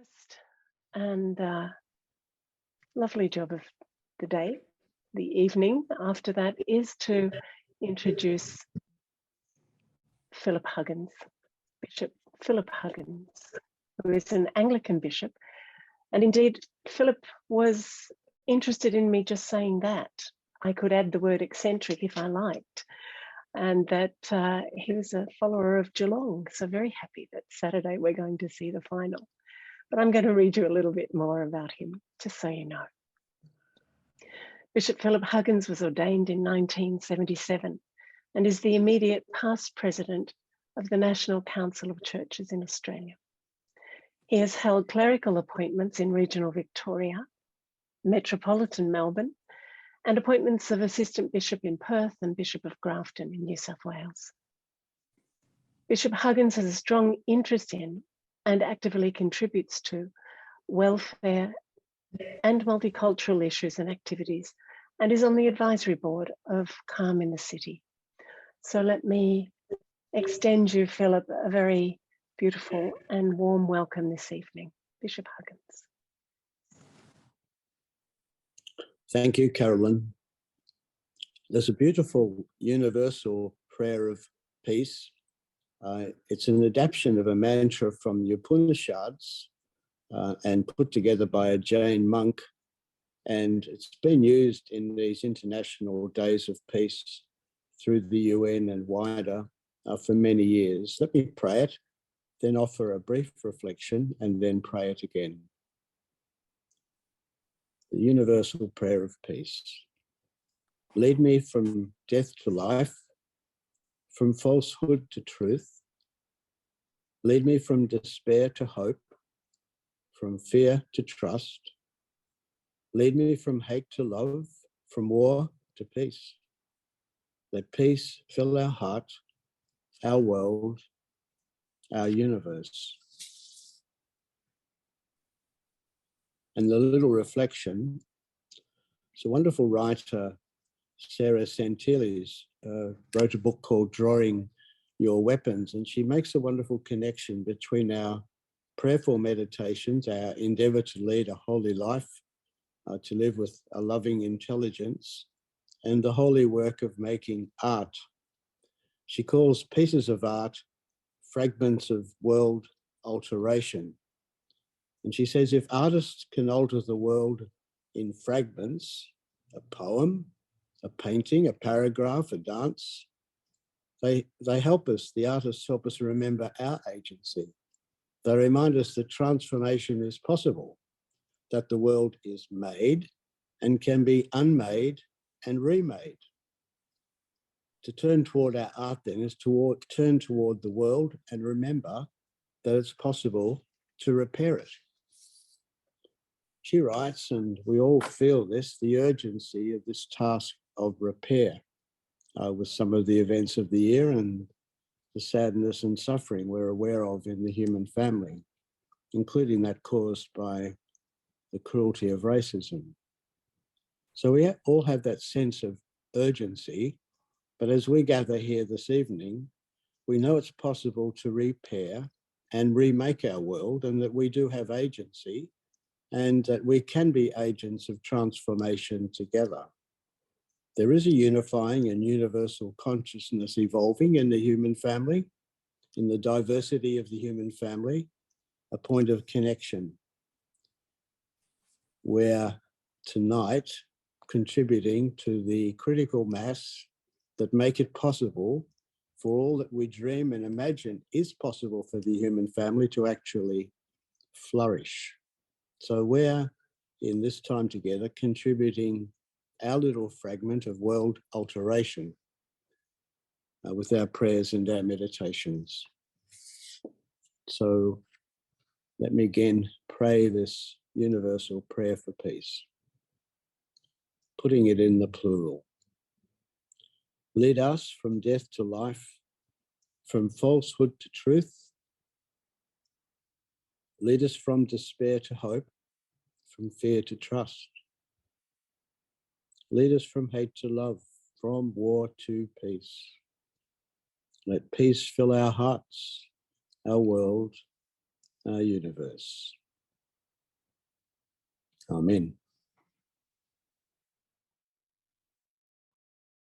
first and lovely job of the day, the evening after that, is to introduce Philip Huggins, Bishop Philip Huggins, who is an Anglican bishop. And indeed, Philip was interested in me just saying that. I could add the word eccentric if I liked, and that he was a follower of Geelong. So very happy that Saturday we're going to see the final. But I'm going to read you a little bit more about him, just so you know. Bishop Philip Huggins was ordained in 1977 and is the immediate past president of the National Council of Churches in Australia. He has held clerical appointments in regional Victoria, metropolitan Melbourne, and appointments of Assistant Bishop in Perth and Bishop of Grafton in New South Wales. Bishop Huggins has a strong interest in and actively contributes to welfare and multicultural issues and activities, and is on the advisory board of Calm in the City. So let me extend you, Philip, a very beautiful and warm welcome this evening. Bishop Huggins. Thank you, Carolyn. There's a beautiful universal prayer of peace. It's an adaptation of a mantra from the Upanishads and put together by a Jain monk. And it's been used in these international days of peace through the UN and wider for many years. Let me pray it, then offer a brief reflection, and then pray it again. The universal prayer of peace. Lead me from death to life, from falsehood to truth. Lead me from despair to hope, from fear to trust. Lead me from hate to love, from war to peace. Let peace fill our heart, our world, our universe. And the little reflection, it's a wonderful writer, Sarah Santilles, wrote a book called Drawing Your Weapons, and she makes a wonderful connection between our prayerful meditations, our endeavour to lead a holy life, to live with a loving intelligence, and the holy work of making art. She calls pieces of art fragments of world alteration. And she says, if artists can alter the world in fragments, a poem, a painting, a paragraph, a dance, they help us, the artists help us remember our agency. They remind us that transformation is possible, that the world is made and can be unmade and remade. To turn toward our art then is to turn toward the world and remember that it's possible to repair it. She writes, and we all feel this, the urgency of this task of repair with some of the events of the year and the sadness and suffering we're aware of in the human family, including that caused by the cruelty of racism. So we all have that sense of urgency, but as we gather here this evening, we know it's possible to repair and remake our world, and that we do have agency, and that we can be agents of transformation together. There is a unifying and universal consciousness evolving in the human family, in the diversity of the human family, a point of connection, where tonight, contributing to the critical mass that make it possible for all that we dream and imagine is possible for the human family to actually flourish. So we're, in this time together, contributing our little fragment of world alteration with our prayers and our meditations. So let me again pray this universal prayer for peace, putting it in the plural. Lead us from death to life, from falsehood to truth. Lead us from despair to hope, from fear to trust. Lead us from hate to love, from war to peace. Let peace fill our hearts, our world, our universe. Amen.